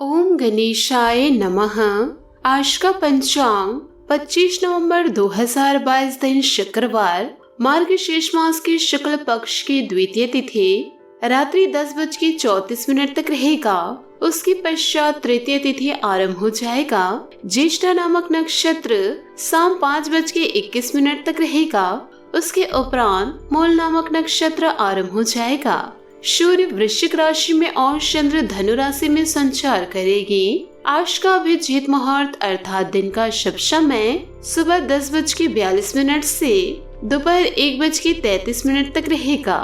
ओम गणेशाय नमः। आज का पंचांग 25 नवंबर 2022 दिन शुक्रवार, मार्गशीर्ष मास के शुक्ल पक्ष की द्वितीय तिथि रात्रि 10:34 तक रहेगा। उसके पश्चात तृतीय तिथि आरंभ हो जाएगा। ज्येष्ठा नामक नक्षत्र शाम 5:21 तक रहेगा। उसके उपरांत मूल नामक नक्षत्र आरंभ हो जाएगा। सूर्य वृश्चिक राशि में और चंद्र धनु राशि में संचार करेगी। आज का अभिजीत मुहूर्त अर्थात दिन का शुभ समय सुबह 10:42 से दोपहर 1:33 तक रहेगा।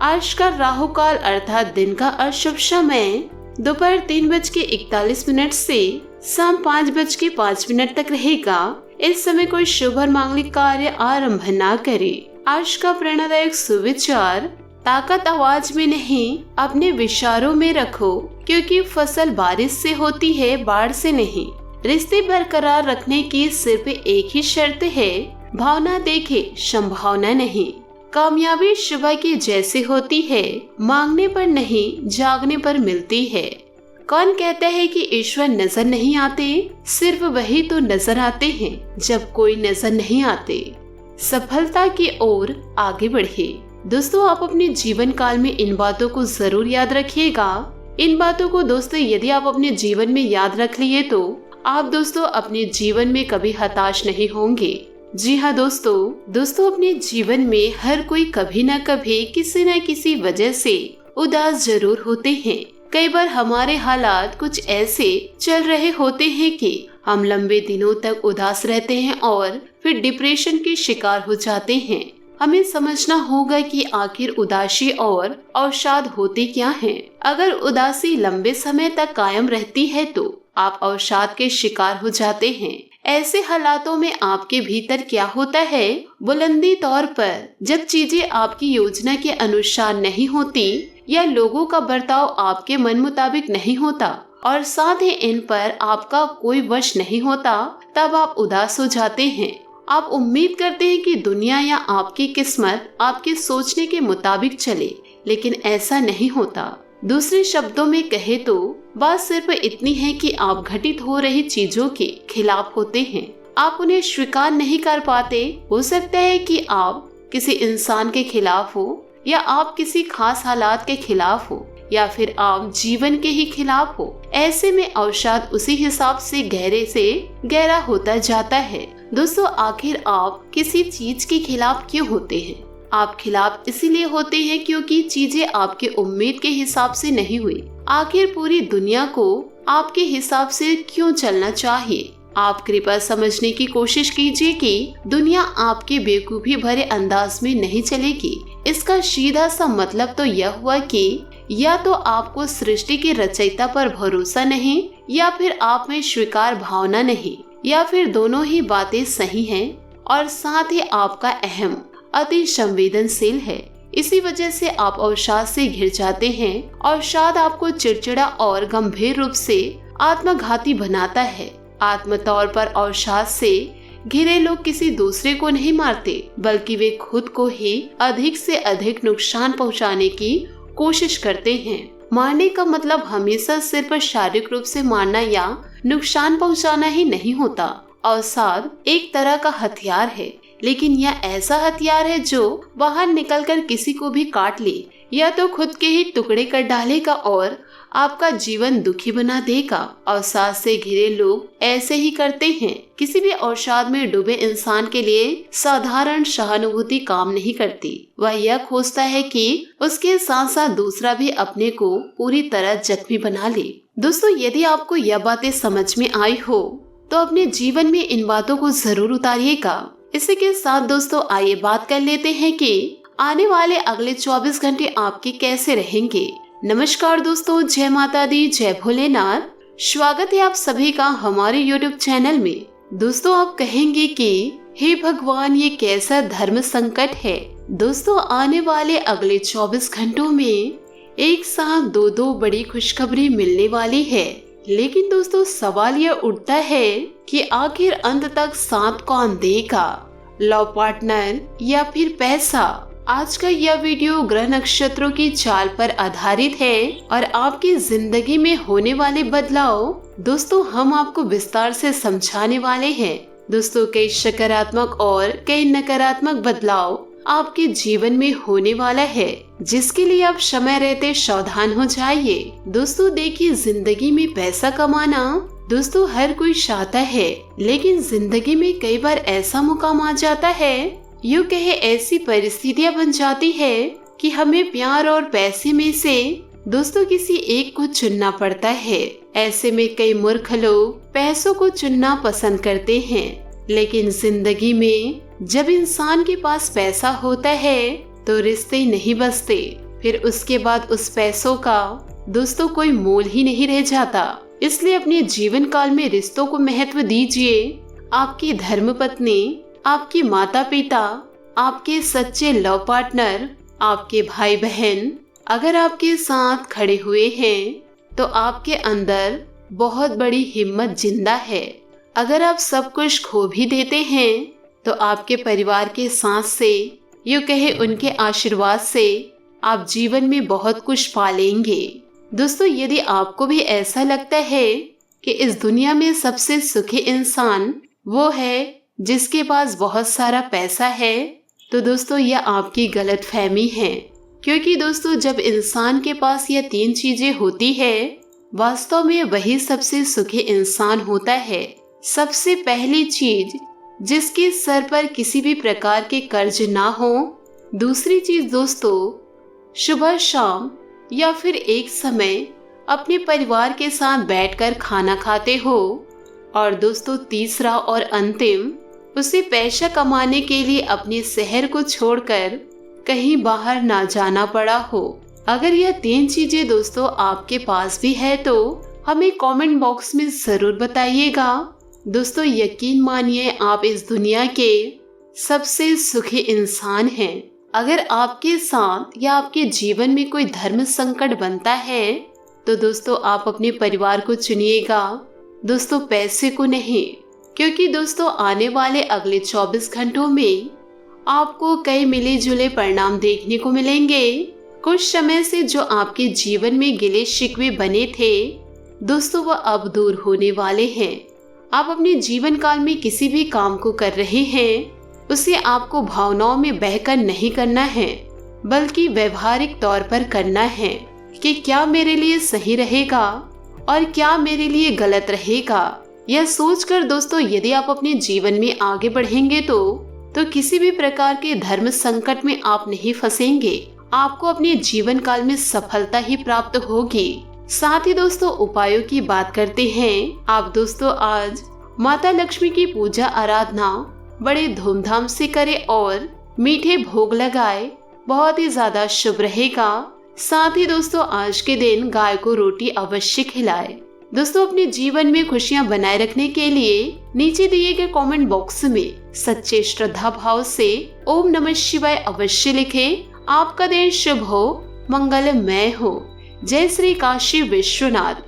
आज का राहु काल अर्थात दिन का अशुभ समय दोपहर 3:41 से शाम 5:05 तक रहेगा। इस समय कोई शुभ और मांगलिक कार्य आरंभ न करे। आज का प्रेरणादायक सुविचार, ताकत आवाज में नहीं अपने विचारों में रखो, क्योंकि फसल बारिश से होती है, बाढ़ से नहीं। रिश्ते बरकरार रखने की सिर्फ एक ही शर्त है, भावना देखे संभावना नहीं। कामयाबी सुबह की जैसे होती है, मांगने पर नहीं जागने पर मिलती है। कौन कहता है कि ईश्वर नजर नहीं आते? सिर्फ वही तो नजर आते हैं जब कोई नजर नहीं आते। सफलता की ओर आगे बढ़े। दोस्तों, आप अपने जीवन काल में इन बातों को जरूर याद रखिएगा। इन बातों को दोस्तों यदि आप अपने जीवन में याद रख लिए तो आप दोस्तों अपने जीवन में कभी हताश नहीं होंगे। जी हाँ दोस्तों अपने जीवन में हर कोई कभी न कभी किसी न किसी वजह से उदास जरूर होते हैं। कई बार हमारे हालात कुछ ऐसे चल रहे होते हैं कि हम लंबे दिनों तक उदास रहते हैं और फिर डिप्रेशन के शिकार हो जाते हैं। हमें समझना होगा कि आखिर उदासी और अवसाद होते क्या हैं। अगर उदासी लंबे समय तक कायम रहती है तो आप अवसाद के शिकार हो जाते हैं। ऐसे हालातों में आपके भीतर क्या होता है? बुलंदी तौर पर जब चीजें आपकी योजना के अनुसार नहीं होती या लोगों का बर्ताव आपके मन मुताबिक नहीं होता और साथ ही इन पर आपका कोई वश नहीं होता, तब आप उदास हो जाते हैं। आप उम्मीद करते हैं कि दुनिया या आपकी किस्मत आपके सोचने के मुताबिक चले, लेकिन ऐसा नहीं होता। दूसरे शब्दों में कहे तो बात सिर्फ इतनी है कि आप घटित हो रही चीजों के खिलाफ होते हैं। आप उन्हें स्वीकार नहीं कर पाते। हो सकता है कि आप किसी इंसान के खिलाफ हो, या आप किसी खास हालात के खिलाफ हो, या फिर आप जीवन के ही खिलाफ हो। ऐसे में अवसाद उसी हिसाब से गहरा होता जाता है। दोस्तों, आखिर आप किसी चीज के खिलाफ क्यों होते हैं? आप खिलाफ इसीलिए होते हैं क्योंकि चीजें आपके उम्मीद के हिसाब से नहीं हुई। आखिर पूरी दुनिया को आपके हिसाब से क्यों चलना चाहिए? आप कृपया समझने की कोशिश कीजिए कि दुनिया आपके बेवकूफी भरे अंदाज में नहीं चलेगी। इसका सीधा सा मतलब तो यह हुआ कि या तो आपको सृष्टि के रचयिता पर भरोसा नहीं, या फिर आप में स्वीकार भावना नहीं, या फिर दोनों ही बातें सही हैं और साथ ही आपका अहम अति संवेदनशील है। इसी वजह से आप अवसाद से घिर जाते हैं। अवसाद आपको चिड़चिड़ा और गंभीर रूप से आत्मघाती बनाता है। आत्म तौर पर अवसाद से घिरे लोग किसी दूसरे को नहीं मारते, बल्कि वे खुद को ही अधिक से अधिक नुकसान पहुंचाने की कोशिश करते हैं। मारने का मतलब हमेशा सिर्फ शारीरिक रूप से मारना या नुकसान पहुंचाना ही नहीं होता। अवसाद एक तरह का हथियार है, लेकिन यह ऐसा हथियार है जो बाहर निकलकर किसी को भी काट ले, या तो खुद के ही टुकड़े कर डालेगा और आपका जीवन दुखी बना देगा। अवसाद से घिरे लोग ऐसे ही करते हैं। किसी भी अवसाद में डूबे इंसान के लिए साधारण सहानुभूति काम नहीं करती। वह यह खोजता है कि उसके साथ साथ दूसरा भी अपने को पूरी तरह जख्मी बना ले। दोस्तों, यदि आपको यह बातें समझ में आई हो तो अपने जीवन में इन बातों को जरूर उतारिएगा। इसी के साथ दोस्तों आइए बात कर लेते हैं कि आने वाले अगले 24 घंटे आपके कैसे रहेंगे। नमस्कार दोस्तों, जय माता दी, जय भोलेनाथ। स्वागत है आप सभी का हमारे YouTube चैनल में। दोस्तों, आप कहेंगे कि हे भगवान, ये कैसा धर्म संकट है। दोस्तों, आने वाले अगले 24 घंटों में एक साथ दो बड़ी खुशखबरी मिलने वाली है। लेकिन दोस्तों, सवाल यह उठता है कि आखिर अंत तक साथ कौन देगा, लव पार्टनर या फिर पैसा। आज का यह वीडियो ग्रह नक्षत्रों की चाल पर आधारित है और आपकी जिंदगी में होने वाले बदलाव दोस्तों हम आपको विस्तार से समझाने वाले हैं। दोस्तों कई सकारात्मक और कई नकारात्मक बदलाव आपके जीवन में होने वाला है, जिसके लिए आप समय रहते सावधान हो जाइए। दोस्तों देखिए, जिंदगी में पैसा कमाना दोस्तों हर कोई चाहता है, लेकिन जिंदगी में कई बार ऐसा मुकाम आ जाता है, यूँ कहे ऐसी परिस्थितियाँ बन जाती है कि हमें प्यार और पैसे में से दोस्तों किसी एक को चुनना पड़ता है। ऐसे में कई मूर्ख लोग पैसों को चुनना पसंद करते हैं, लेकिन जिंदगी में जब इंसान के पास पैसा होता है तो रिश्ते नहीं बचते, फिर उसके बाद उस पैसों का दोस्तों कोई मोल ही नहीं रह जाता। इसलिए अपने जीवन काल में रिश्तों को महत्व दीजिए। आपकी धर्मपत्नी, आपके माता पिता, आपके सच्चे लव पार्टनर, आपके भाई बहन अगर आपके साथ खड़े हुए हैं तो आपके अंदर बहुत बड़ी हिम्मत जिंदा है। अगर आप सब कुछ खो भी देते हैं तो आपके परिवार के साथ से, यूँ कहे उनके आशीर्वाद से आप जीवन में बहुत कुछ पालेंगे। दोस्तों यदि आपको भी ऐसा लगता है कि इस दुनिया में सबसे सुखी इंसान वो है जिसके पास बहुत सारा पैसा है, तो दोस्तों यह आपकी गलतफहमी है। क्योंकि दोस्तों जब इंसान के पास यह 3 चीजें होती है, वास्तव में वही सबसे सुखी इंसान होता है। सबसे पहली चीज, जिसके सर पर किसी भी प्रकार के कर्ज ना हो। दूसरी चीज दोस्तों, सुबह शाम या फिर एक समय अपने परिवार के साथ बैठकर खाना खाते हो। और दोस्तों तीसरा और अंतिम, उसे पैसा कमाने के लिए अपने शहर को छोड़कर कहीं बाहर ना जाना पड़ा हो। अगर यह 3 चीजें दोस्तों आपके पास भी है तो हमें कमेंट बॉक्स में जरूर बताइएगा। दोस्तों यकीन मानिए आप इस दुनिया के सबसे सुखी इंसान हैं। अगर आपके साथ या आपके जीवन में कोई धर्म संकट बनता है तो दोस्तों आप अपने परिवार को चुनिएगा, दोस्तों पैसे को नहीं। क्योंकि दोस्तों आने वाले अगले 24 घंटों में आपको कई मिले जुले परिणाम देखने को मिलेंगे। कुछ समय से जो आपके जीवन में गिले शिकवे बने थे दोस्तों वह अब दूर होने वाले हैं। आप अपने जीवन काल में किसी भी काम को कर रहे हैं, उसे आपको भावनाओं में बहकर नहीं करना है, बल्कि व्यवहारिक तौर पर करना है कि क्या मेरे लिए सही रहेगा और क्या मेरे लिए गलत रहेगा। यह सोचकर दोस्तों यदि आप अपने जीवन में आगे बढ़ेंगे तो किसी भी प्रकार के धर्म संकट में आप नहीं फंसेंगे। आपको अपने जीवन काल में सफलता ही प्राप्त होगी। साथ ही दोस्तों उपायों की बात करते हैं। आप दोस्तों आज माता लक्ष्मी की पूजा आराधना बड़े धूमधाम से करें और मीठे भोग लगाए, बहुत ही ज्यादा शुभ रहेगा। साथ ही दोस्तों आज के दिन गाय को रोटी अवश्य खिलाए। दोस्तों अपने जीवन में खुशियां बनाए रखने के लिए नीचे दिए गए कमेंट बॉक्स में सच्चे श्रद्धा भाव से ओम नमः शिवाय अवश्य लिखें। आपका दिन शुभ हो, मंगलमय हो। जय श्री काशी विश्वनाथ।